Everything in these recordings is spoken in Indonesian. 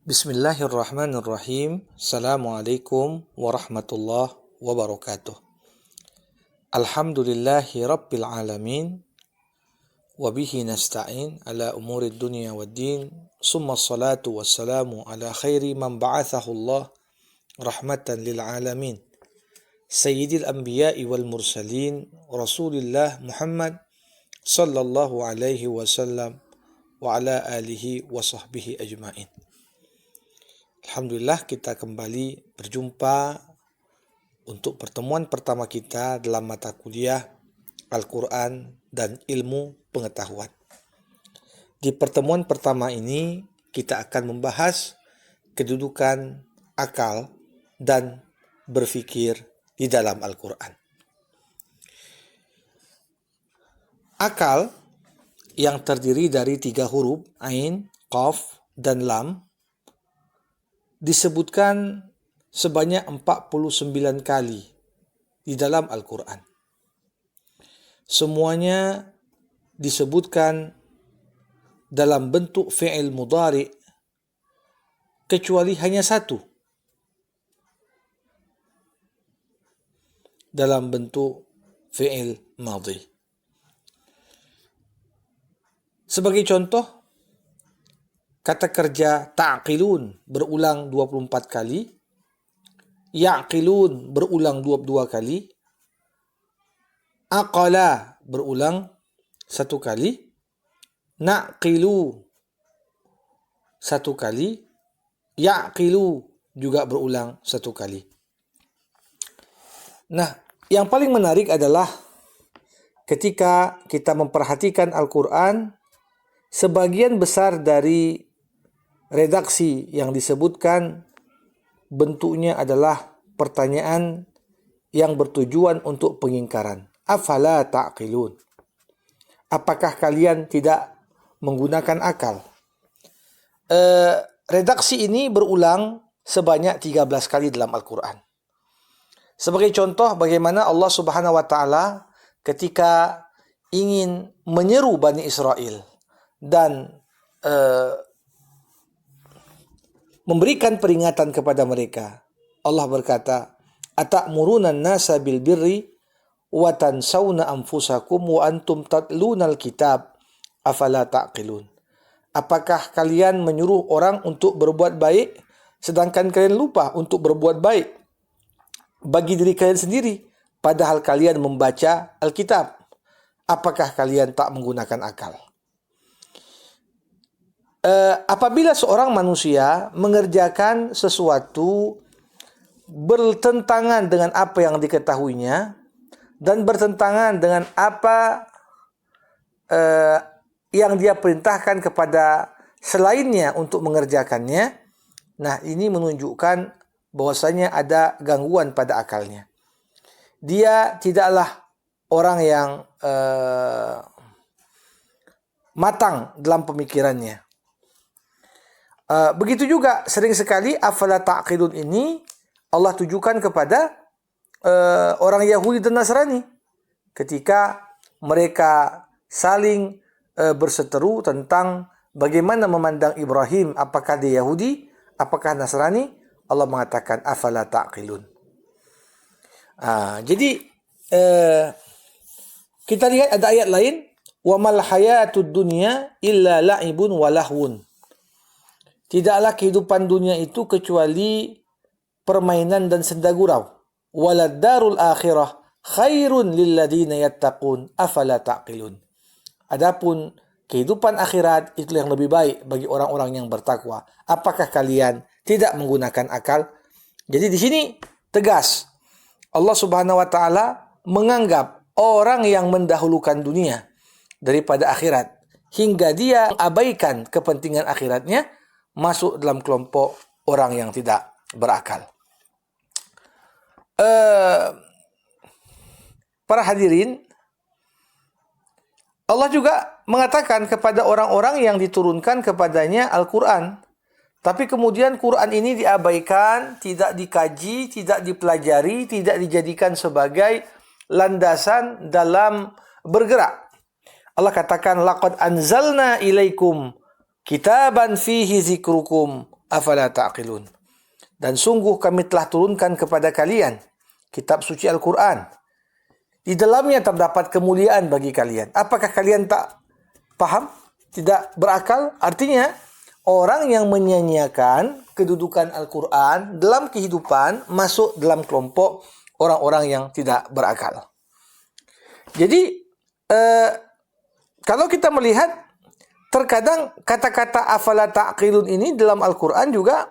Bismillahirrahmanirrahim. Assalamualaikum warahmatullahi wabarakatuh. Alhamdulillahi rabbil alamin. Wabihi nasta'in ala umuri dunya waddin. Summa salatu wassalamu ala khairi man ba'athahu Allah rahmatan lil alamin. Sayyidil anbiya'i wal mursalin. Rasulillah Muhammad sallallahu alaihi wasallam wa ala alihi wa sahbihi ajma'in. Alhamdulillah kita kembali berjumpa untuk pertemuan pertama kita dalam mata kuliah Al-Quran dan Ilmu Pengetahuan. Di pertemuan pertama ini kita akan membahas kedudukan akal dan berfikir di dalam Al-Quran. Akal yang terdiri dari 3 huruf, Ain, Qaf, dan Lam, disebutkan sebanyak 49 kali di dalam Al-Quran. Semuanya disebutkan dalam bentuk fi'il mudhari' kecuali hanya satu dalam bentuk fi'il madhi. Sebagai contoh, kata kerja ta'qilun berulang 24 kali, ya'qilun berulang 22 kali, aqala berulang 1 kali, na'qilu 1 kali, ya'qilu juga berulang 1 kali. Nah, yang paling menarik adalah ketika kita memperhatikan Al-Quran, sebagian besar dari redaksi yang disebutkan bentuknya adalah pertanyaan yang bertujuan untuk pengingkaran. Afala ta'qilun? Apakah kalian tidak menggunakan akal? Redaksi ini berulang sebanyak 13 kali dalam Al-Quran. Sebagai contoh bagaimana Allah Subhanahu wa Ta'ala ketika ingin menyeru Bani Israel dan memberikan peringatan kepada mereka. Allah berkata, "Ata'muruna an-nasa bil birri wa tansawna anfusakum wa antum tatlunal kitab afala ta'qilun?" Apakah kalian menyuruh orang untuk berbuat baik sedangkan kalian lupa untuk berbuat baik bagi diri kalian sendiri padahal kalian membaca Alkitab? Apakah kalian tak menggunakan akal? Apabila seorang manusia mengerjakan sesuatu bertentangan dengan apa yang diketahuinya dan bertentangan dengan apa yang dia perintahkan kepada selainnya untuk mengerjakannya, nah ini menunjukkan bahwasanya ada gangguan pada akalnya. Dia tidaklah orang yang matang dalam pemikirannya. Begitu juga sering sekali afala ta'qilun ini Allah tujukan kepada orang Yahudi dan Nasrani ketika mereka saling berseteru tentang bagaimana memandang Ibrahim, apakah dia Yahudi, apakah Nasrani. Allah mengatakan afala ta'qilun. Jadi kita lihat ada ayat lain, wa mal hayatud dunya illa la'ibun wa lahwun. Tidaklah kehidupan dunia itu kecuali permainan dan senda gurau. Walad darul akhirah khairun lilladina yattaqun afala ta'qilun. Adapun kehidupan akhirat itu yang lebih baik bagi orang-orang yang bertakwa. Apakah kalian tidak menggunakan akal? Jadi di sini tegas Allah Subhanahu wa Ta'ala menganggap orang yang mendahulukan dunia daripada akhirat hingga dia abaikan kepentingan akhiratnya masuk dalam kelompok orang yang tidak berakal. Para hadirin, Allah juga mengatakan kepada orang-orang yang diturunkan kepadanya Al-Quran, tapi kemudian Quran ini diabaikan, tidak dikaji, tidak dipelajari, tidak dijadikan sebagai landasan dalam bergerak. Allah katakan, laqad anzalna ilaikum kitaban fihi zikrukum afala ta'qilun. Dan sungguh kami telah turunkan kepada kalian kitab suci Al-Quran. Di dalamnya terdapat kemuliaan bagi kalian. Apakah kalian tak paham? Tidak berakal? Artinya, orang yang menyanyiakan kedudukan Al-Quran dalam kehidupan masuk dalam kelompok orang-orang yang tidak berakal. Jadi, kalau kita melihat, terkadang kata-kata afala ta'qilun ini dalam Al-Quran juga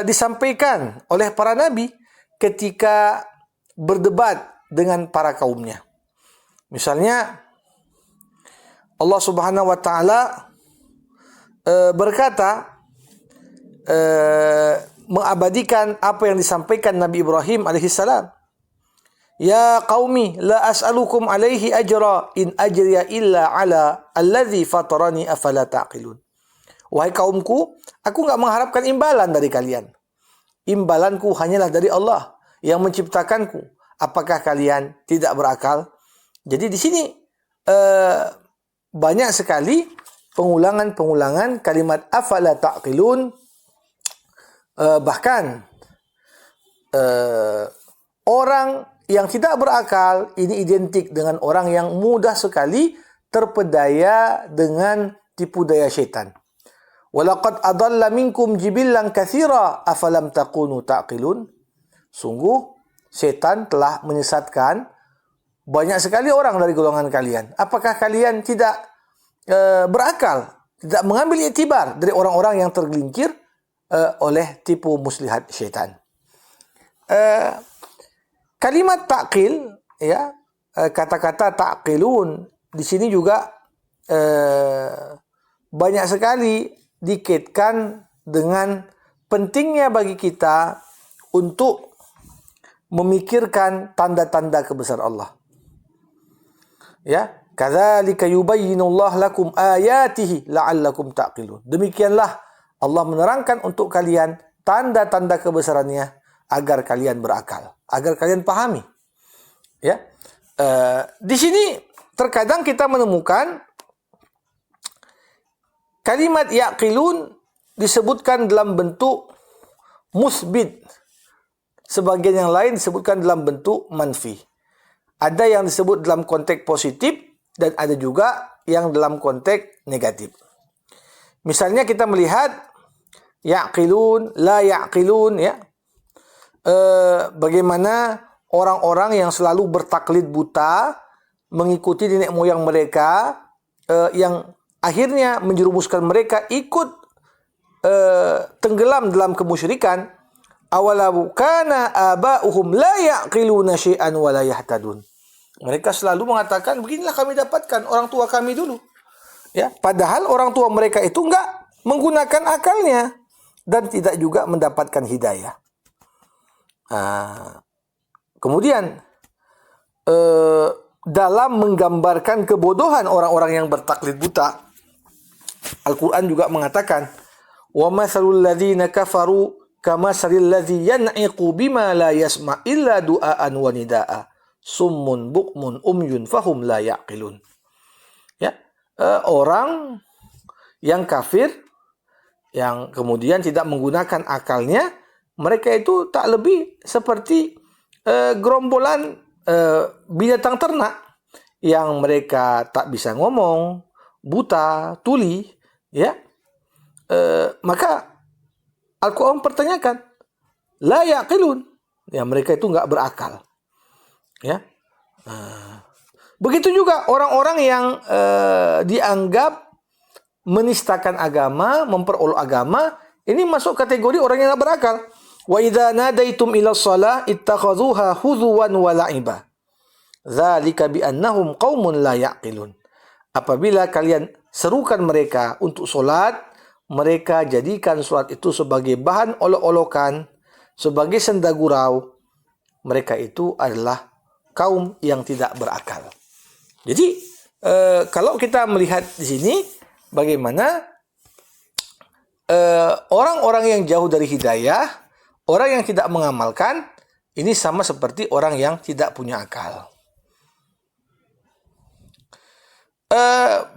disampaikan oleh para nabi ketika berdebat dengan para kaumnya. Misalnya, Allah Subhanahu wa taala berkata, mengabadikan apa yang disampaikan Nabi Ibrahim alaihissalam. Ya qaumi la as'alukum alaihi ajra in ajriya illa ala alladzi fatarani afala taqilun. Wahai kaumku, aku enggak mengharapkan imbalan dari kalian. Imbalanku hanyalah dari Allah yang menciptakanku. Apakah kalian tidak berakal? Jadi di sini banyak sekali pengulangan kalimat afala ta'qilun. Bahkan orang yang tidak berakal ini identik dengan orang yang mudah sekali terpedaya dengan tipu daya syaitan. Walaqad adalla minkum jibillan katsira afalam takunu ta'qilun. Sungguh setan telah menyesatkan banyak sekali orang dari golongan kalian. Apakah kalian tidak berakal, tidak mengambil iktibar dari orang-orang yang tergelincir oleh tipu muslihat syaitan? Kalimat ta'qil, ya, kata-kata ta'qilun di sini juga banyak sekali dikaitkan dengan pentingnya bagi kita untuk memikirkan tanda-tanda kebesaran Allah. Ya, kadzalika yubayyinullahu lakum ayatihi la'allakum ta'qilun. Demikianlah Allah menerangkan untuk kalian tanda-tanda kebesarannya agar kalian berakal, agar kalian pahami. Ya, di sini terkadang kita menemukan kalimat yaqilun disebutkan dalam bentuk musbit. Sebagian yang lain disebutkan dalam bentuk manfi. Ada yang disebut dalam konteks positif dan ada juga yang dalam konteks negatif. Misalnya kita melihat yaqilun, la yaqilun, ya. Bagaimana orang-orang yang selalu bertaklid buta mengikuti nenek moyang mereka, yang akhirnya menjerumuskan mereka ikut tenggelam dalam kemusyrikan. Awalau kana aba'uhum la yaqiluna syai'an wa la yahtadun. Mereka selalu mengatakan, beginilah kami dapatkan orang tua kami dulu. Ya, padahal orang tua mereka itu enggak menggunakan akalnya dan tidak juga mendapatkan hidayah. Kemudian dalam menggambarkan kebodohan orang-orang yang bertaklid buta, Al-Quran juga mengatakan, wa mathalul ladzina kafaru kamatsalil ladzi yan'iqu bima la yasma' illa du'aan wa nida'a summun bukmun umyun fahum la yaqilun. Ya, orang yang kafir yang kemudian tidak menggunakan akalnya, mereka itu tak lebih seperti gerombolan binatang ternak yang mereka tak bisa ngomong, buta, tuli, ya. Maka Al-Quran pertanyakan, la yaqilun, ya, mereka itu enggak berakal. Ya. Begitu juga orang-orang yang dianggap menistakan agama, memperolok agama, ini masuk kategori orang yang enggak berakal. Wa idza nadaitum ila shalah ittakhadhuha huzwan wa la'iba. Dzalika bi annahum qaumun la yaqilun. Apabila kalian serukan mereka untuk solat, mereka jadikan solat itu sebagai bahan olok-olokan, sebagai senda gurau. Mereka itu adalah kaum yang tidak berakal. Jadi, kalau kita melihat di sini, bagaimana orang-orang yang jauh dari hidayah, orang yang tidak mengamalkan, ini sama seperti orang yang tidak punya akal.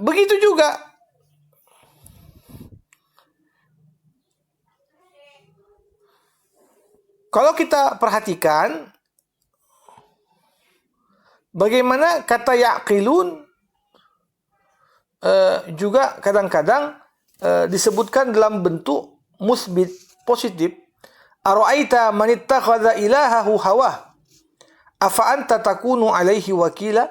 Begitu juga kalau kita perhatikan bagaimana kata yaqilun juga kadang-kadang disebutkan dalam bentuk musbit, positif. Ara'aita man ittakhadha ilahahu hawah afa anta takunu alaihi wakila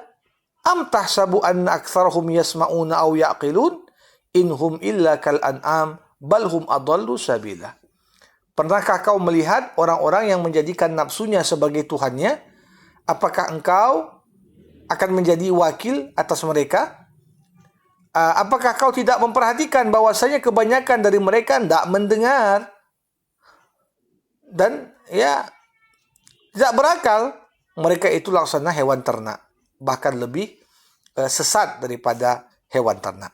am tahsabu anna aktsarahum yasma'una aw yaqilun inhum illa kal an'am bal hum adallu sabila. Pernahkah kau melihat orang-orang yang menjadikan nafsunya sebagai tuhannya? Apakah engkau akan menjadi wakil atas mereka? Apakah kau tidak memperhatikan bahwasanya kebanyakan dari mereka tidak mendengar dan tidak berakal? Mereka itu laksana hewan ternak, bahkan lebih sesat daripada hewan ternak.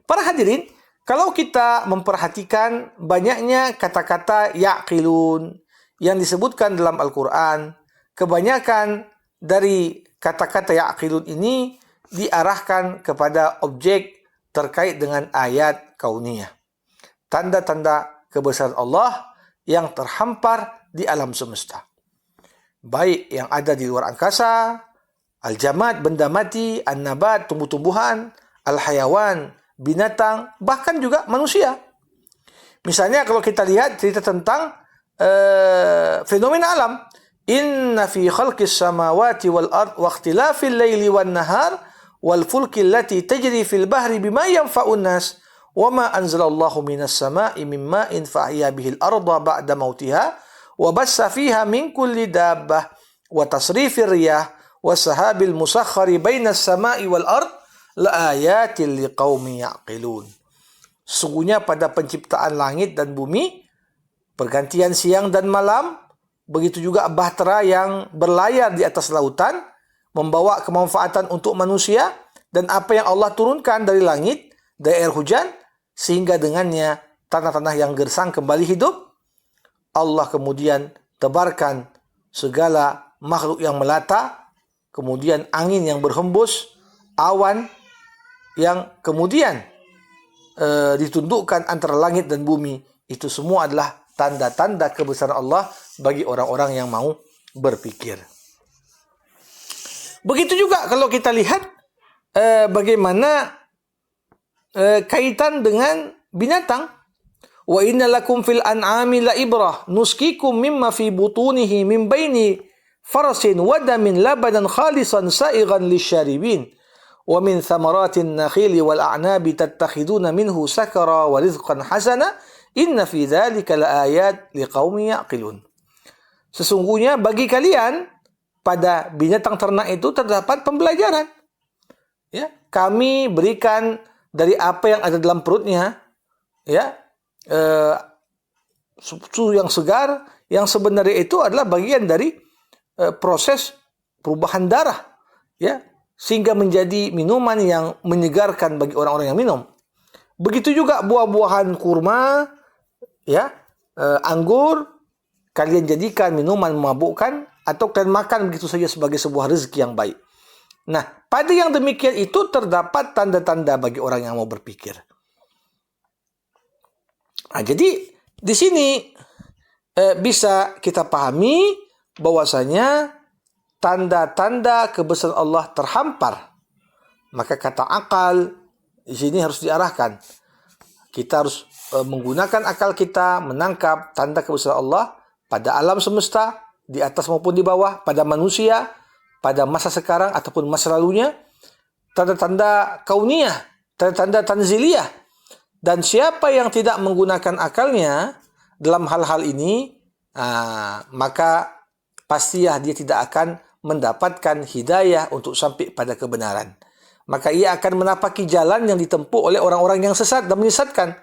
Para hadirin, kalau kita memperhatikan banyaknya kata-kata yaqilun yang disebutkan dalam Al-Quran, kebanyakan dari kata-kata yaqilun ini diarahkan kepada objek terkait dengan ayat kauniyah. Tanda-tanda kebesaran Allah yang terhampar di alam semesta. Baik yang ada di luar angkasa, al-jamad, benda mati, an-nabat, tumbuh-tumbuhan, al-hayawan, binatang, bahkan juga manusia. Misalnya kalau kita lihat cerita tentang fenomena alam. Inna fi khalqis samawati wal ard wa ikhtilafil laili wan nahar wal fulki allati tajri fil bahri bima yanfa'un nas wa ma anzalallahu minas sama'i min ma'in fahya bihil arda ba'da mautiha wa bassa fiha min kulli dabbah wa tasrifir riyah wa sahabil musakhkhari bainas sama'i wal ard la ayatin liqaumin yaqilun. Sesungguhnya pada penciptaan langit dan bumi, pergantian siang dan malam, begitu juga bahtera yang berlayar di atas lautan, membawa kemanfaatan untuk manusia, dan apa yang Allah turunkan dari langit, dari air hujan, sehingga dengannya tanah-tanah yang gersang kembali hidup. Allah kemudian tebarkan segala makhluk yang melata, kemudian angin yang berhembus, awan yang kemudian ditundukkan antara langit dan bumi. Itu semua adalah tanda-tanda kebesaran Allah bagi orang-orang yang mau berpikir. Begitu juga kalau kita lihat bagaimana kaitan dengan binatang. Wa inna lakum fil an'ami la ibrah nuskikum mimma fi butunihi min baini farasin wa damin labanan khalisan sa'igan lisyaribin wa min thamaratin nakhili wal a'nabi tattakhiduna minhu sakara wa rizqan hasana inna fi dzalika laayat liqaumin yaqilun. Sesungguhnya bagi kalian pada binatang ternak itu terdapat pembelajaran. Ya, kami berikan dari apa yang ada dalam perutnya, susu yang segar, yang sebenarnya itu adalah bagian dari proses perubahan darah, sehingga menjadi minuman yang menyegarkan bagi orang-orang yang minum. Begitu juga buah-buahan kurma, anggur, kalian jadikan minuman memabukkan atau kalian makan begitu saja sebagai sebuah rezeki yang baik. Nah, pada yang demikian itu terdapat tanda-tanda bagi orang yang mau berpikir. Nah, jadi di sini bisa kita pahami bahwasanya tanda-tanda kebesaran Allah terhampar. Maka kata akal di sini harus diarahkan. Kita harus menggunakan akal kita menangkap tanda kebesaran Allah pada alam semesta, di atas maupun di bawah, pada manusia, pada masa sekarang ataupun masa lalunya, tanda-tanda kauniyah, tanda-tanda tanziliyah. Dan siapa yang tidak menggunakan akalnya dalam hal-hal ini, maka pastilah dia tidak akan mendapatkan hidayah untuk sampai pada kebenaran. Maka ia akan menapaki jalan yang ditempuh oleh orang-orang yang sesat dan menyesatkan.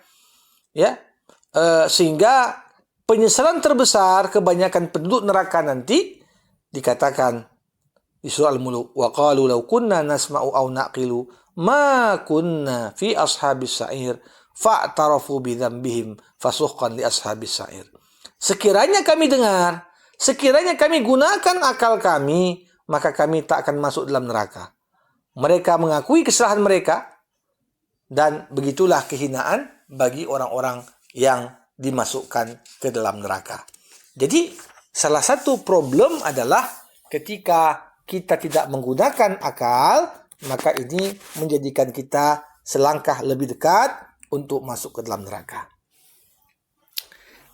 Sehingga penyesalan terbesar kebanyakan penduduk neraka nanti dikatakan di surah Al-Mulk, wa qalu law kunna nasma'u aw naqilu ma kunna fi ashabis sa'ir fa'tarafu bi dzambihim fasuhqan li ashabis sa'ir. Sekiranya kami dengar, sekiranya kami gunakan akal kami, maka kami tak akan masuk dalam neraka. Mereka mengakui kesalahan mereka, dan begitulah kehinaan bagi orang-orang yang dimasukkan ke dalam neraka. Jadi salah satu problem adalah ketika kita tidak menggunakan akal, maka ini menjadikan kita selangkah lebih dekat untuk masuk ke dalam neraka.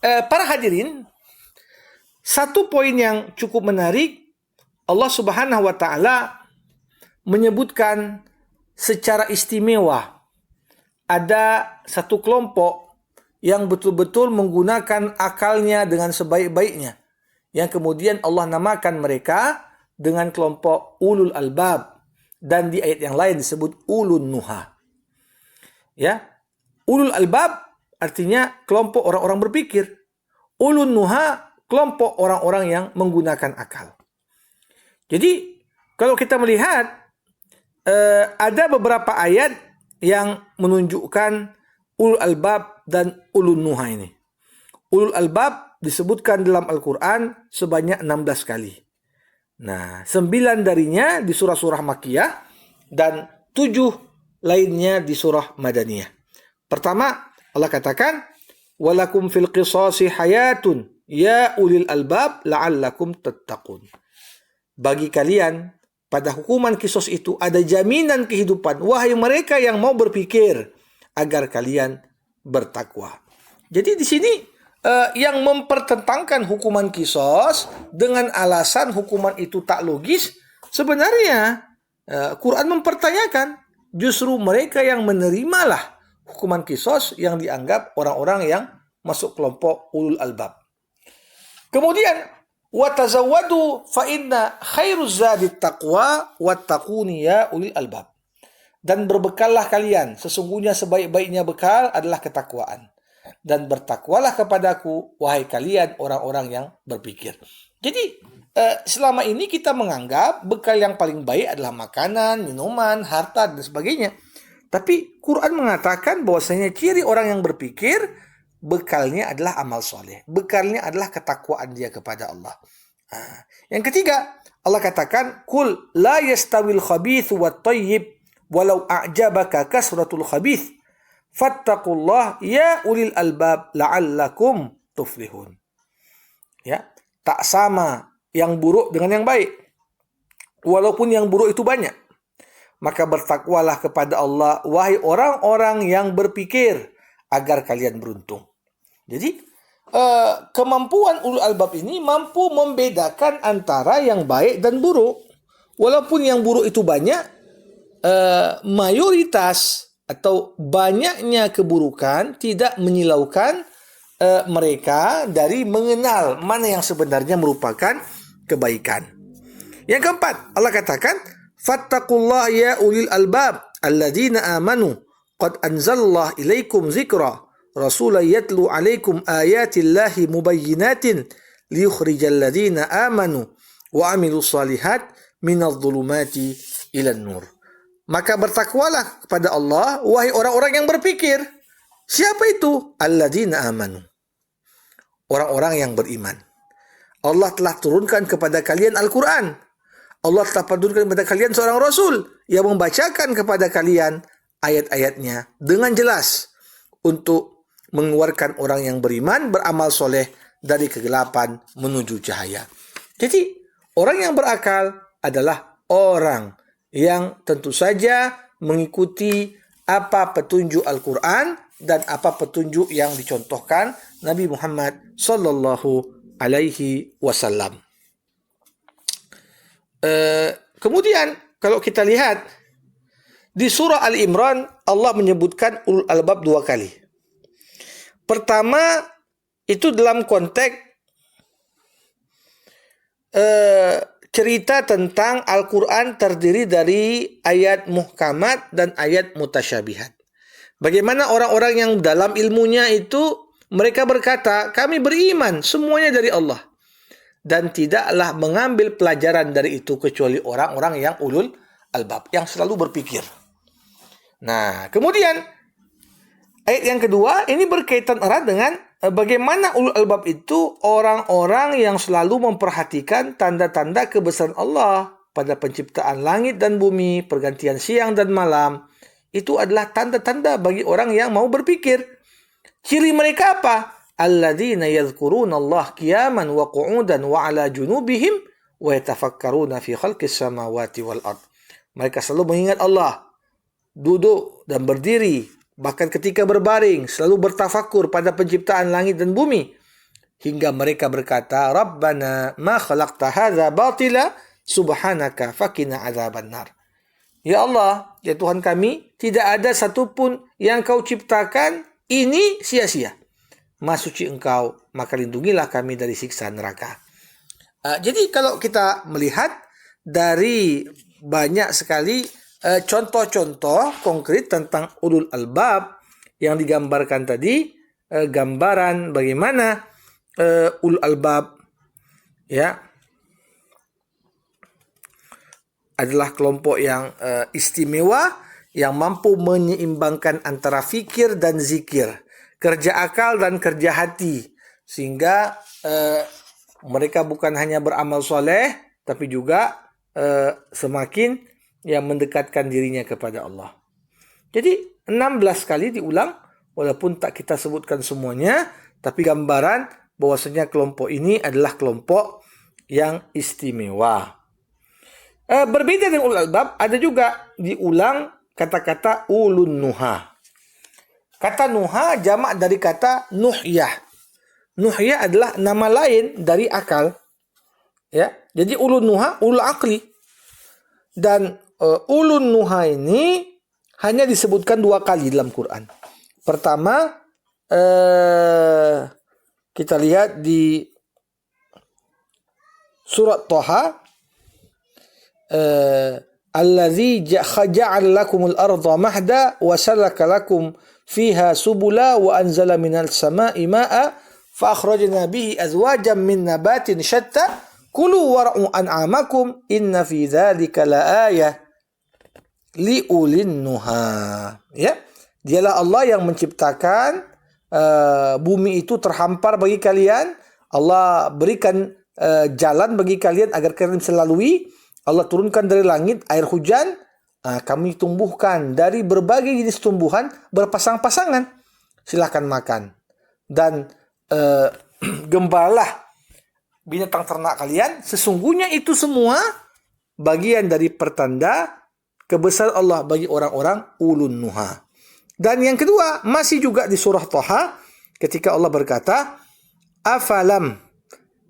Para hadirin, satu poin yang cukup menarik, Allah Subhanahu wa Ta'ala menyebutkan secara istimewa ada satu kelompok yang betul-betul menggunakan akalnya dengan sebaik-baiknya, yang kemudian Allah namakan mereka dengan kelompok ulul albab, dan di ayat yang lain disebut ulun nuha. Ya, ulul albab artinya kelompok orang-orang berpikir. Ulun nuha kelompok orang-orang yang menggunakan akal. Jadi kalau kita melihat ada beberapa ayat yang menunjukkan ulul albab dan ulun nuha ini. Ulul albab disebutkan dalam Al-Quran sebanyak 16 kali. Nah, 9 darinya di surah-surah Makkiyah dan 7 lainnya di surah Madaniyah. Pertama, Allah katakan, walakum fil qisasi hayatun ya ulil albab la'allakum tattaqun. Bagi kalian pada hukuman kisos itu ada jaminan kehidupan, wahai mereka yang mau berpikir, agar kalian bertakwa. Jadi di sini yang mempertentangkan hukuman kisos dengan alasan hukuman itu tak logis, sebenarnya Quran mempertanyakan justru mereka yang menerimalah hukuman kisos yang dianggap orang-orang yang masuk kelompok ulul albab. Kemudian watazawwadu fa inna khairuz zadit taqwa wattaquni ya ulil albab. Dan berbekallah kalian, sesungguhnya sebaik-baiknya bekal adalah ketakwaan. Dan bertakwalah kepadaku, wahai kalian orang-orang yang berpikir. Jadi selama ini kita menganggap bekal yang paling baik adalah makanan, minuman, harta, dan sebagainya. Tapi Quran mengatakan bahwasanya ciri orang yang berpikir, bekalnya adalah amal soleh. Bekalnya adalah ketakwaan dia kepada Allah. Yang ketiga, Allah katakan, Kul la yastawil khabithu wat tayyib, walau a'jabaka kasratul khabith. Fattaqullah ya ulil albab la'allakum tuflihun. Ya, tak sama yang buruk dengan yang baik, walaupun yang buruk itu banyak. Maka bertakwalah kepada Allah, wahai orang-orang yang berpikir, agar kalian beruntung. Jadi kemampuan ulul albab ini mampu membedakan antara yang baik dan buruk. Walaupun yang buruk itu banyak, mayoritas atau banyaknya keburukan tidak menyilaukan mereka dari mengenal mana yang sebenarnya merupakan kebaikan. Yang keempat, Allah katakan, fattaqullah ya ulil albab alladzina amanu qad anzalallahu ilaikum zikra rasulan yatlu alaikum ayatillahi mubayyinatin liyukhrijal ladzina amanu wa amilus salihat minadh dhulumati ilan nur. Maka bertakwalah kepada Allah, wahai orang-orang yang berpikir. Siapa itu? Alladzina amanu. Orang-orang yang beriman. Allah telah turunkan kepada kalian Al-Quran. Allah telah turunkan kepada kalian seorang Rasul yang membacakan kepada kalian ayat-ayatnya dengan jelas untuk mengeluarkan orang yang beriman, beramal soleh dari kegelapan menuju cahaya. Jadi, orang yang berakal adalah orang yang tentu saja mengikuti apa petunjuk Al-Quran dan apa petunjuk yang dicontohkan Nabi Muhammad sallallahu alaihi wasallam. Kemudian kalau kita lihat di surah Al-Imran, Allah menyebutkan ulul albab 2 kali. Pertama itu dalam konteks cerita tentang Al-Quran terdiri dari ayat muhkamat dan ayat mutasyabihat. Bagaimana orang-orang yang dalam ilmunya itu mereka berkata, kami beriman semuanya dari Allah. Dan tidaklah mengambil pelajaran dari itu kecuali orang-orang yang ulul albab, yang selalu berpikir. Nah, kemudian ayat yang kedua ini berkaitan erat dengan bagaimana ulul albab itu orang-orang yang selalu memperhatikan tanda-tanda kebesaran Allah pada penciptaan langit dan bumi, pergantian siang dan malam. Itu adalah tanda-tanda bagi orang yang mau berpikir. Ciri mereka apa? alladzina yadhkuruna Allah qiyaman wa qu'udan wa ala junubihim wa yatafakkaruna fi khalqis samawati wal ard. Mereka selalu mengingat Allah duduk dan berdiri, bahkan ketika berbaring selalu bertafakur pada penciptaan langit dan bumi, hingga mereka berkata, Rabbana ma khalaqta hadza batila subhanaka faqina adzabannar. Ya Allah, ya Tuhan kami, tidak ada satupun yang kau ciptakan ini sia-sia. Maha suci Engkau, maka lindungilah kami dari siksa neraka. Jadi kalau kita melihat dari banyak sekali contoh-contoh konkret tentang ulul albab yang digambarkan tadi, gambaran bagaimana ulul albab ya adalah kelompok yang istimewa, yang mampu menyeimbangkan antara fikir dan zikir, kerja akal dan kerja hati, sehingga mereka bukan hanya beramal soleh, tapi juga semakin yang mendekatkan dirinya kepada Allah. Jadi 16 kali diulang, walaupun tak kita sebutkan semuanya, tapi gambaran bahwasanya kelompok ini adalah kelompok yang istimewa. Berbeda dengan ulul albab, ada juga diulang kata-kata ulun nuha. Kata nuha jamak dari kata nuhyah. Nuhyah adalah nama lain dari akal. Ya, jadi ulun nuha, ulul akli. Dan ulun nuha ini hanya disebutkan 2 kali dalam Quran. Pertama, kita lihat di surat Thaha, allazi ja'ala lakumul arda mahda wa salaka lakum fiha subula wa anzala minal sama'i ma'a fa akhrajna bihi azwajan min nabatin syatta kulu war'u an'amakum inna fi dzalika laayah liulin nuha. Ya, dialah Allah yang menciptakan bumi itu terhampar bagi kalian. Allah berikan jalan bagi kalian agar kalian bisa lalui. Allah turunkan dari langit air hujan, kami tumbuhkan dari berbagai jenis tumbuhan berpasang-pasangan. Silahkan makan. Dan gembalalah binatang ternak kalian. Sesungguhnya itu semua bagian dari pertanda kebesaran Allah bagi orang-orang ulun nuha. Dan yang kedua, masih juga di surah Thaha, ketika Allah berkata, afalam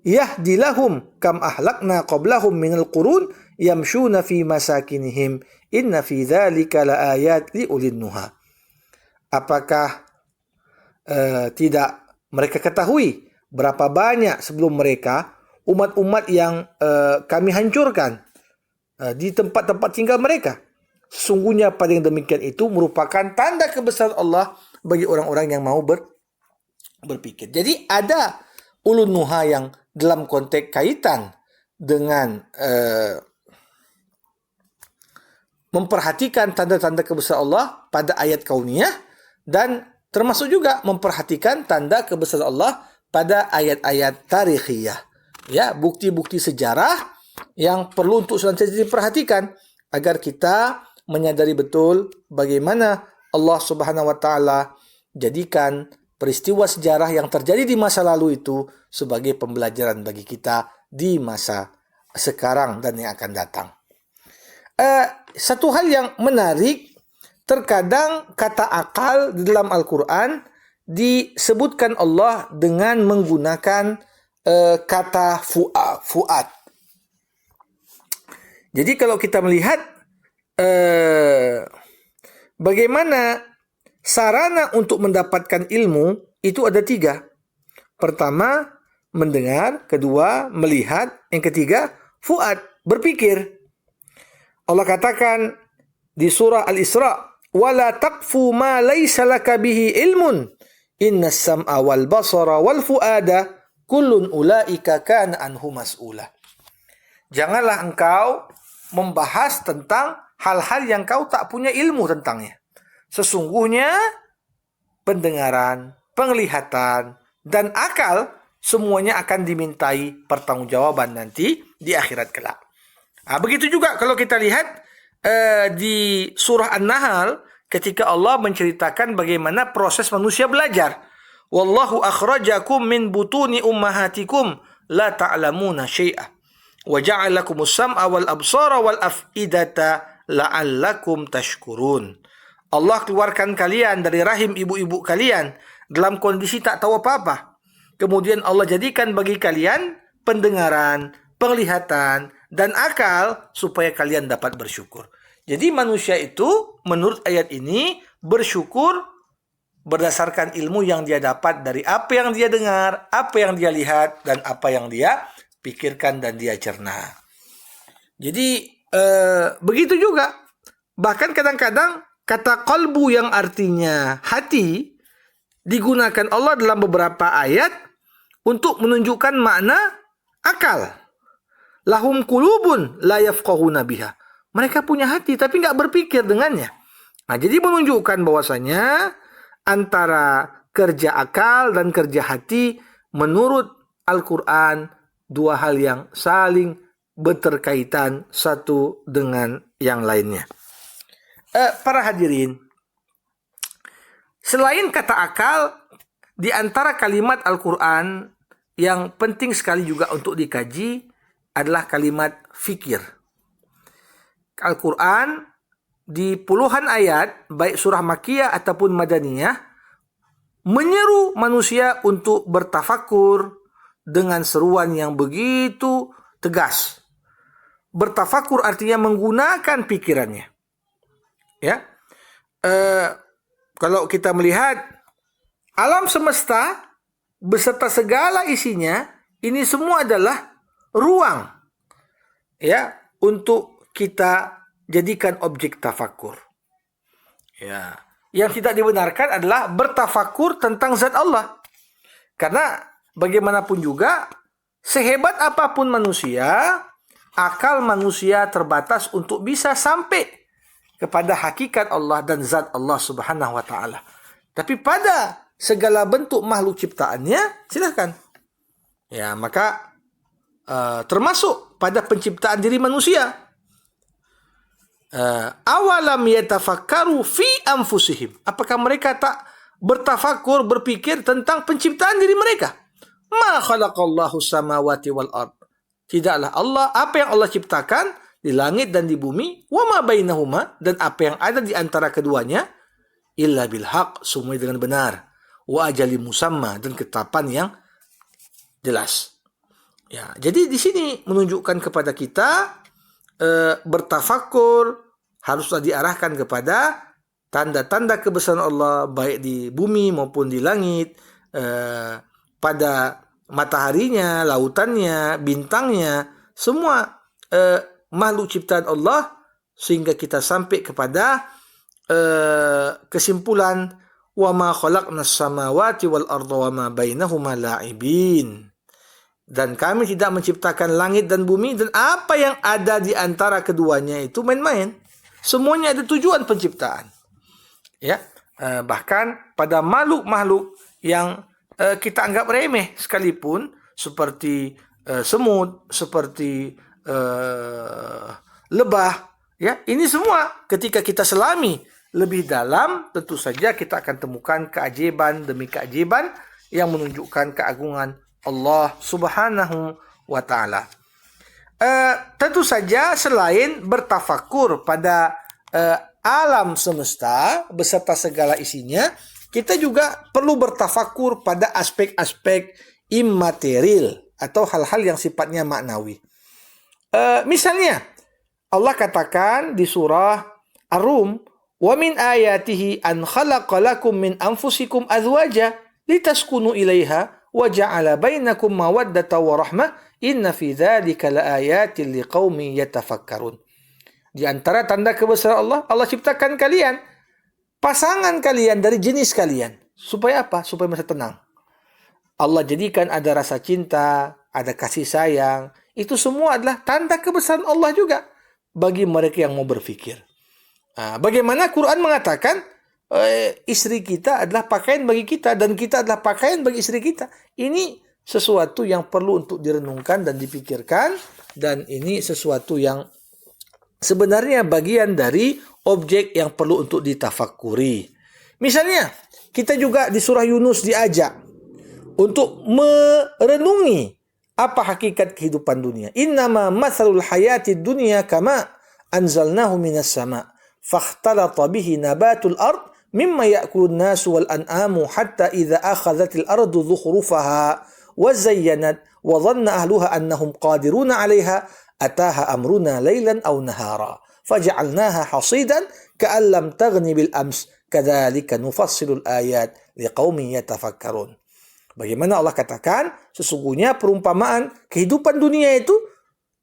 yahdi lahum kam ahlakna qablahum minal qurun yamshuna fi masakinihim inna fi dzalika laayat liulin nuha. Apakah tidak mereka ketahui berapa banyak sebelum mereka umat-umat yang kami hancurkan di tempat-tempat tinggal mereka? Sesungguhnya pada yang demikian itu merupakan tanda kebesaran Allah bagi orang-orang yang mau berpikir. Jadi ada ulun nuha yang dalam konteks kaitan dengan memperhatikan tanda-tanda kebesaran Allah pada ayat kauniyah, dan termasuk juga memperhatikan tanda kebesaran Allah pada ayat-ayat tarikhiyah. Ya, bukti-bukti sejarah yang perlu untuk senantiasa diperhatikan agar kita menyadari betul bagaimana Allah Subhanahu wa taala jadikan peristiwa sejarah yang terjadi di masa lalu itu sebagai pembelajaran bagi kita di masa sekarang dan yang akan datang. Satu hal yang menarik, terkadang kata akal di dalam Al-Quran disebutkan Allah dengan menggunakan kata fuad. Jadi kalau kita melihat bagaimana sarana untuk mendapatkan ilmu itu ada 3. Pertama, mendengar. Kedua, melihat. Yang ketiga, fuad, berpikir. Allah katakan di surah Al-Isra, وَلَا تَقْفُ مَا لَيْسَ لَكَ بِهِ عِلْمٌ إِنَّ السَّمْعَ وَالْبَصَرَ وَالْفُؤَادَ كُلٌّ أُولَئِكَ كَانَ عَنْهُ مَسْئُولًا. Janganlah engkau membahas tentang hal-hal yang kau tak punya ilmu tentangnya. Sesungguhnya pendengaran, penglihatan, dan akal semuanya akan dimintai pertanggungjawaban nanti di akhirat kelak. Begitu juga kalau kita lihat di surah An-Nahl ketika Allah menceritakan bagaimana proses manusia belajar. Wallahu akhrajakum min butuni ummahatikum la ta'lamuna syai'a. Wa ja'alakumus sam'a wal absara wal af'idata la'allakum tashkurun. Allah keluarkan kalian dari rahim ibu-ibu kalian dalam kondisi tak tahu apa-apa. Kemudian Allah jadikan bagi kalian pendengaran, penglihatan, dan akal supaya kalian dapat bersyukur. Jadi manusia itu menurut ayat ini bersyukur berdasarkan ilmu yang dia dapat dari apa yang dia dengar, apa yang dia lihat, dan apa yang dia pikirkan dan dia cerna. Jadi begitu juga. Bahkan kadang-kadang kata qalbu yang artinya hati digunakan Allah dalam beberapa ayat untuk menunjukkan makna akal. Lahum qulubun la yafqahuna biha. Mereka punya hati tapi nggak berpikir dengannya. Nah, jadi menunjukkan bahwasanya antara kerja akal dan kerja hati menurut Al-Quran dua hal yang saling berkaitan satu dengan yang lainnya. Para hadirin, selain kata akal, di antara kalimat Al-Quran yang penting sekali juga untuk dikaji adalah kalimat fikir. Al-Quran di puluhan ayat, baik surah Makkiyah ataupun Madaniyah, menyeru manusia untuk bertafakur dengan seruan yang begitu tegas. Bertafakur artinya menggunakan pikirannya. Ya, kalau kita melihat alam semesta beserta segala isinya, ini semua adalah ruang, ya, untuk kita jadikan objek tafakur. Ya, yang tidak dibenarkan adalah bertafakur tentang zat Allah. Karena bagaimanapun juga, sehebat apapun manusia, akal manusia terbatas untuk bisa sampai kepada hakikat Allah dan zat Allah Subhanahu wa taala. Tapi pada segala bentuk makhluk ciptaannya, silakan. Ya, maka termasuk pada penciptaan diri manusia. Awalam yatafakkaru fi anfusihim. Apakah mereka tak bertafakur, berpikir tentang penciptaan diri mereka? Ma khalaqallahu samawati wal ard. Tidaklah Allah, apa yang Allah ciptakan di langit dan di bumi, wa ma bainahuma, dan apa yang ada di antara keduanya, illa bil haq, semua dengan benar, wa ajali musamma, dan ketetapan yang jelas. Ya, jadi di sini menunjukkan kepada kita bertafakur haruslah diarahkan kepada tanda-tanda kebesaran Allah baik di bumi maupun di langit, pada mataharinya, lautannya, bintangnya, semua makhluk ciptaan Allah, sehingga kita sampai kepada kesimpulan wa ma khalaqnas samawati wal arda wa ma bainahuma la'ibin. Dan kami tidak menciptakan langit dan bumi dan apa yang ada di antara keduanya itu main-main. Semuanya ada tujuan penciptaan. Ya, bahkan pada makhluk-makhluk yang kita anggap remeh sekalipun, seperti semut, seperti lebah, ya, ini semua ketika kita selami lebih dalam, tentu saja kita akan temukan keajaiban demi keajaiban yang menunjukkan keagungan Allah Subhanahu wa ta'ala. Tentu saja selain bertafakur pada alam semesta beserta segala isinya, kita juga perlu bertafakur pada aspek-aspek immaterial atau hal-hal yang sifatnya maknawi. Misalnya Allah katakan di surah Ar-Rum, wa min ayatihi an khalaqa lakum min anfusikum azwaja litaskunu ilaiha wa ja'ala bainakum mawaddata wa rahmah inna fi dzalika laayatin liqaumin yatafakkarun. Di antara tanda kebesaran Allah, Allah ciptakan kalian, pasangan kalian dari jenis kalian. Supaya apa? Supaya merasa tenang. Allah jadikan ada rasa cinta, ada kasih sayang. Itu semua adalah tanda kebesaran Allah juga bagi mereka yang mau berfikir. Bagaimana Quran mengatakan istri kita adalah pakaian bagi kita dan kita adalah pakaian bagi istri kita. Ini sesuatu yang perlu untuk direnungkan dan dipikirkan, dan ini sesuatu yang sebenarnya bagian dari objek yang perlu untuk ditafakuri. Misalnya, kita juga di surah Yunus diajak untuk merenungi apa hakikat kehidupan dunia. Innama mathalul hayatid dunya kama anzalnahu minas sama' fakhtalata bihi nabatul ard mimma ya'kulun nasu wal an'amu hatta idza akhadhatil ardu zukhrufaha wa zayyanat wa dhanna ahluha annahum qadiruna 'alayha ataha amruna laylan aw nahara faj'alnaha hasidan ka'an lam taghni bil ams kadzalika nufassilul ayat liqaumin yatafakkarun. Bagaimana Allah katakan, sesungguhnya perumpamaan kehidupan dunia itu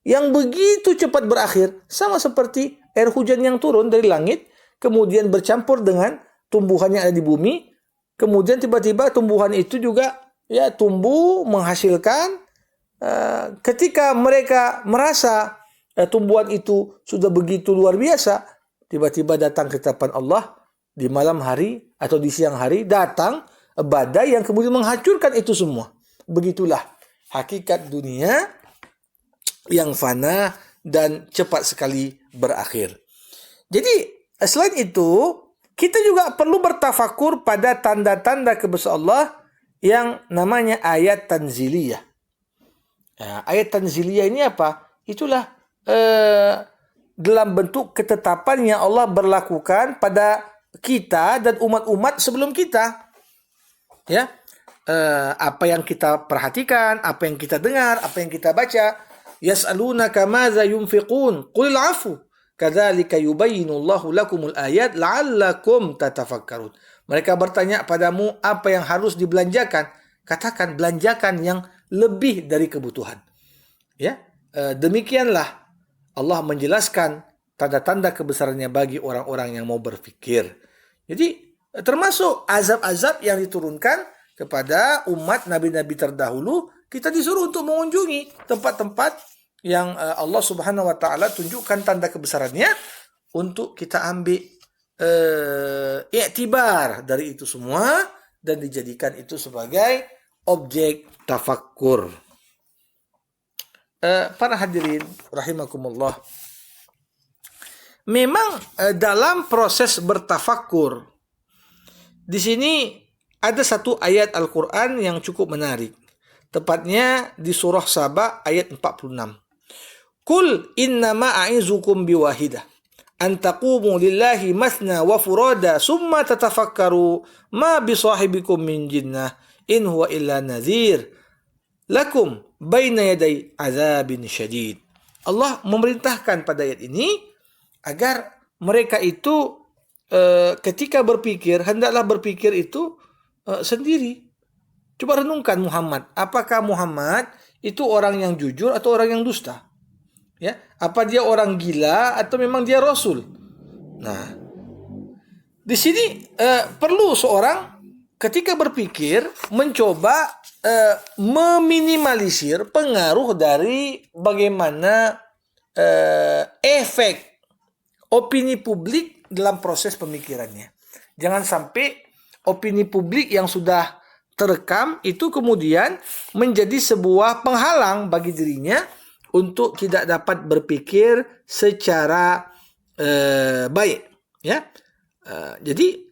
yang begitu cepat berakhir, sama seperti air hujan yang turun dari langit, kemudian bercampur dengan tumbuhan yang ada di bumi, kemudian tiba-tiba tumbuhan itu juga tumbuh, menghasilkan. Ketika mereka merasa tumbuhan itu sudah begitu luar biasa, tiba-tiba datang ketetapan Allah di malam hari atau di siang hari, datang badai yang kemudian menghancurkan itu semua. Begitulah hakikat dunia yang fana dan cepat sekali berakhir. Jadi selain itu, kita juga perlu bertafakur pada tanda-tanda kebesaran Allah yang namanya ayat tanziliyah. Ayat tanziliyah ini apa? Itulah dalam bentuk ketetapan yang Allah berlakukan pada kita dan umat-umat sebelum kita. Ya, apa yang kita perhatikan, apa yang kita dengar, apa yang kita baca. Yas'alunaka madza yunfiqun qulil 'afu kadzalika yubayyinu Allahu lakumul ayat la'allakum tatafakkarun. Mereka bertanya padamu apa yang harus dibelanjakan. Katakan belanjakan yang lebih dari kebutuhan. Ya, demikianlah Allah menjelaskan tanda-tanda kebesarannya bagi orang-orang yang mau berfikir. Jadi termasuk azab-azab yang diturunkan kepada umat nabi-nabi terdahulu, kita disuruh untuk mengunjungi tempat-tempat yang Allah Subhanahu wa taala tunjukkan tanda kebesarannya untuk kita ambil iktibar dari itu semua dan dijadikan itu sebagai objek tafakkur. Para hadirin rahimakumullah. Memang dalam proses bertafakkur, di sini ada satu ayat Al-Quran yang cukup menarik. Tepatnya di surah Saba ayat 46. Qul innama a'izukum biwahidah. An taqumu lillahi mathna wa furada summa tatafakkaru ma bisahibikum min jinnah in huwa illa nadhir lakum baina yaday azabin syadid. Allah memerintahkan pada ayat ini agar mereka itu ketika berpikir, hendaklah berpikir itu sendiri. Coba renungkan Muhammad. Apakah Muhammad itu orang yang jujur atau orang yang dusta? Ya, apa dia orang gila atau memang dia Rasul? Nah, di sini perlu seorang ketika berpikir mencoba meminimalisir pengaruh dari bagaimana efek opini publik dalam proses pemikirannya. Jangan sampai opini publik yang sudah terekam itu kemudian menjadi sebuah penghalang bagi dirinya untuk tidak dapat berpikir secara baik. Ya, jadi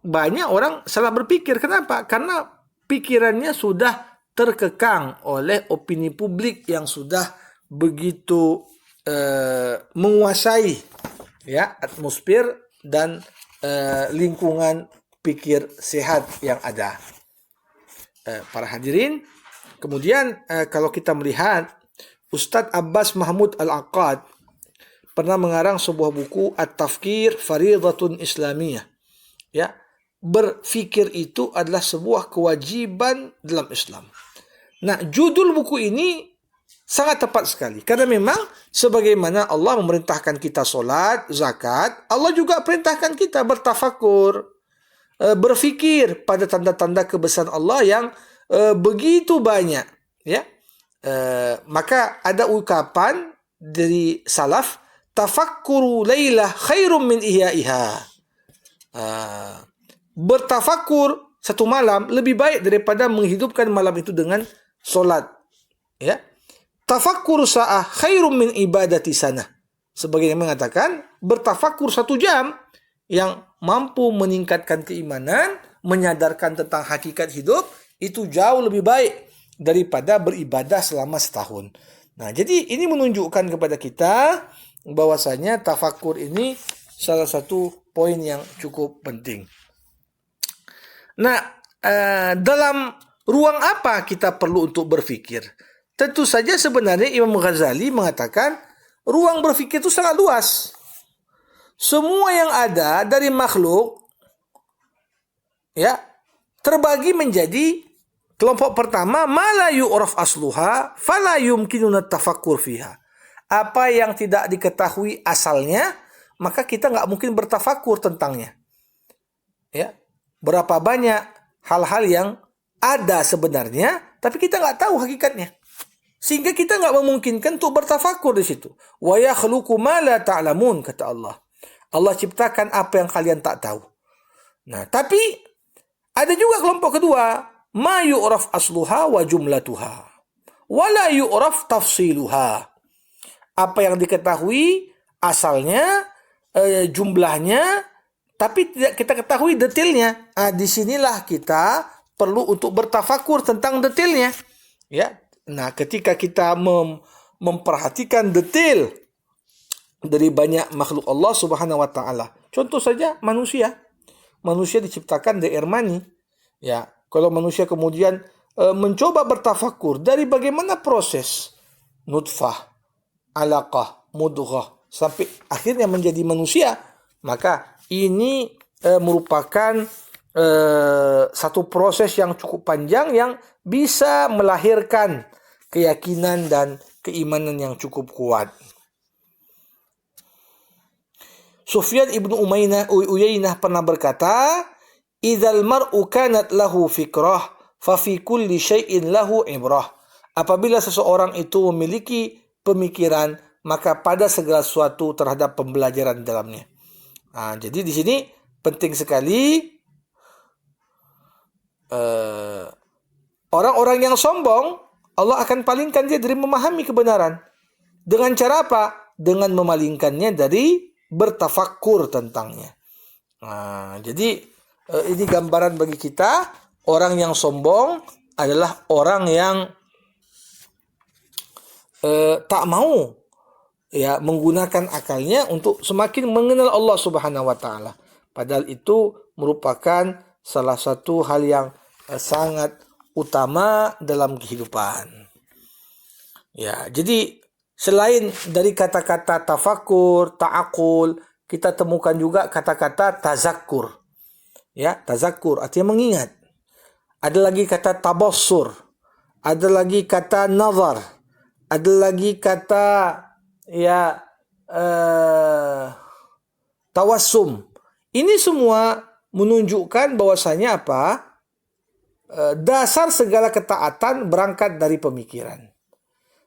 banyak orang salah berpikir. Kenapa? Karena pikirannya sudah terkekang oleh opini publik yang sudah begitu menguasai atmosfer dan lingkungan pikir sehat yang ada. Para hadirin, kemudian kalau kita melihat Ustadz Abbas Mahmud Al-Aqad pernah mengarang sebuah buku At-Tafkir Faridatun Islamiyah. Ya, berfikir itu adalah sebuah kewajiban dalam Islam. Nah, judul buku ini sangat tepat sekali. Karena memang sebagaimana Allah memerintahkan kita solat, zakat, Allah juga perintahkan kita bertafakur, berfikir pada tanda-tanda kebesaran Allah yang begitu banyak. Ya, maka ada ungkapan dari salaf, tafakkuru lailah khairum min ihyaiha. Bertafakur satu malam lebih baik daripada menghidupkan malam itu dengan solat. Ya, tafakkur sa'ah khairum min ibadati sanah. Sebagian yang mengatakan bertafakur 1 jam yang mampu meningkatkan keimanan, menyadarkan tentang hakikat hidup, Itu jauh lebih baik daripada beribadah selama setahun. Nah, jadi ini menunjukkan kepada kita bahwasanya tafakur ini salah satu poin yang cukup penting. Nah, dalam ruang apa kita perlu untuk berfikir? Tentu saja sebenarnya Imam Ghazali mengatakan ruang berfikir itu sangat luas. Semua yang ada dari makhluk ya terbagi menjadi kelompok pertama, ma la yu'raf asluha fala yumkinuna tafakkur fiha. Apa yang tidak diketahui asalnya, maka kita nggak mungkin bertafakur tentangnya. Ya, berapa banyak hal-hal yang ada sebenarnya, tapi kita nggak tahu hakikatnya. Sehingga kita nggak memungkinkan untuk bertafakur di situ. Wa yakhluqu ma la ta'lamun, kata Allah. Allah ciptakan apa yang kalian tak tahu. Nah, tapi ada juga kelompok kedua, ma yu'raf asluha wa jumlatuha wa la yu'raf tafsiluha. Apa yang diketahui asalnya, jumlahnya, tapi tidak kita ketahui detailnya. Disinilah kita perlu untuk bertafakur tentang detailnya. Ya, nah ketika kita memperhatikan detail dari banyak makhluk Allah Subhanahu wa taala. Contoh saja manusia. Manusia diciptakan dari air mani. Ya, kalau manusia kemudian mencoba bertafakur dari bagaimana proses nutfah, alaqah, mudghah sampai akhirnya menjadi manusia, maka ini merupakan satu proses yang cukup panjang yang bisa melahirkan keyakinan dan keimanan yang cukup kuat. Sufyan ibnu Uyainah pernah berkata, "Idzal mar'u kanat lahu fikrah, fa fi kulli syai'in lahu ibrah." Apabila seseorang itu memiliki pemikiran, maka pada segala sesuatu terhadap pembelajaran dalamnya. Jadi di sini penting sekali orang-orang yang sombong, Allah akan palingkan dia dari memahami kebenaran. Dengan cara apa? Dengan memalingkannya dari bertafakkur tentangnya. Jadi ini gambaran bagi kita, orang yang sombong adalah orang yang tak mau ya menggunakan akalnya untuk semakin mengenal Allah Subhanahu wa taala. Padahal itu merupakan salah satu hal yang sangat utama dalam kehidupan. Ya, jadi selain dari kata-kata tafakur, ta'akul, kita temukan juga kata-kata tazakkur. Ya, tazakkur artinya mengingat. Ada lagi kata tabassur, ada lagi kata nazar, ada lagi kata tawassum. Ini semua menunjukkan bahwasanya apa? Dasar segala ketaatan berangkat dari pemikiran.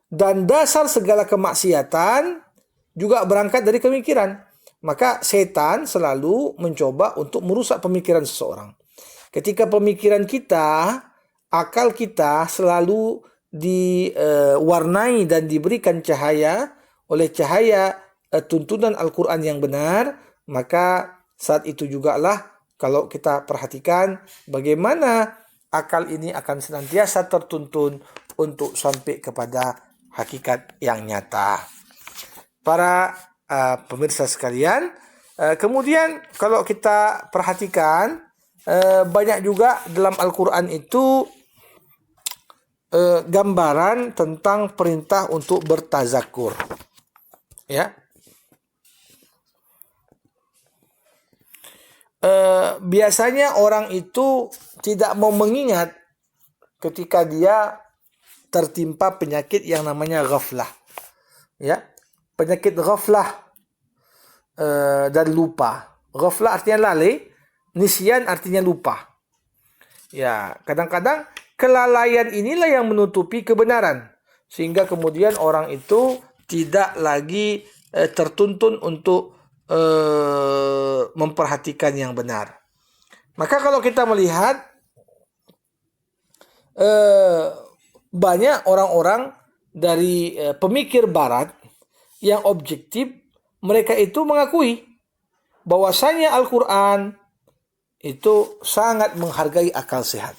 Dan dasar segala kemaksiatan juga berangkat dari pemikiran. Maka setan selalu mencoba untuk merusak pemikiran seseorang. Ketika pemikiran kita, akal kita selalu diwarnai dan diberikan cahaya oleh cahaya tuntunan Al-Quran yang benar, maka saat itu jugalah kalau kita perhatikan bagaimana akal ini akan senantiasa tertuntun untuk sampai kepada hakikat yang nyata. Para pemirsa sekalian, kemudian kalau kita perhatikan banyak juga dalam Al-Quran itu gambaran tentang perintah untuk bertazakur. Ya. Biasanya orang itu tidak mau mengingat ketika dia tertimpa penyakit yang namanya ghaflah. Ya, penyakit ghaflah dan lupa. Ghaflah artinya lalai, nisyan artinya lupa. Ya, kadang-kadang kelalaian inilah yang menutupi kebenaran, sehingga kemudian orang itu tidak lagi tertuntun untuk memperhatikan yang benar. Maka kalau kita melihat banyak orang-orang dari pemikir barat yang objektif, mereka itu mengakui bahwasanya Al-Quran itu sangat menghargai akal sehat.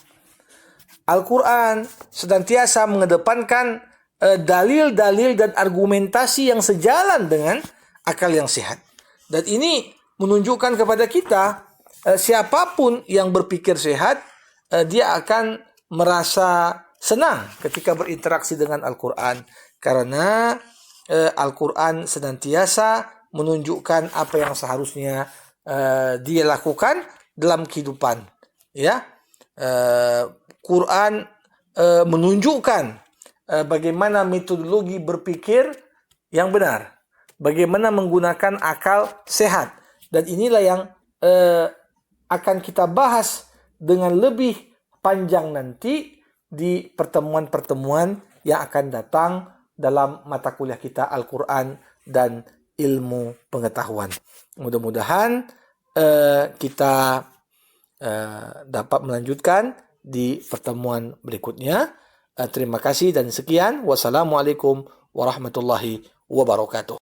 Al-Quran senantiasa mengedepankan dalil-dalil dan argumentasi yang sejalan dengan akal yang sehat. Dan ini menunjukkan kepada kita siapapun yang berpikir sehat, dia akan merasa senang ketika berinteraksi dengan Al-Quran. Karena Al-Quran senantiasa menunjukkan apa yang seharusnya dia lakukan dalam kehidupan. Ya, Quran menunjukkan bagaimana metodologi berpikir yang benar, bagaimana menggunakan akal sehat. Dan inilah yang akan kita bahas dengan lebih panjang nanti di pertemuan-pertemuan yang akan datang dalam mata kuliah kita Al-Quran dan ilmu pengetahuan. Mudah-mudahan kita dapat melanjutkan di pertemuan berikutnya. Terima kasih dan sekian. Wassalamualaikum warahmatullahi wabarakatuh.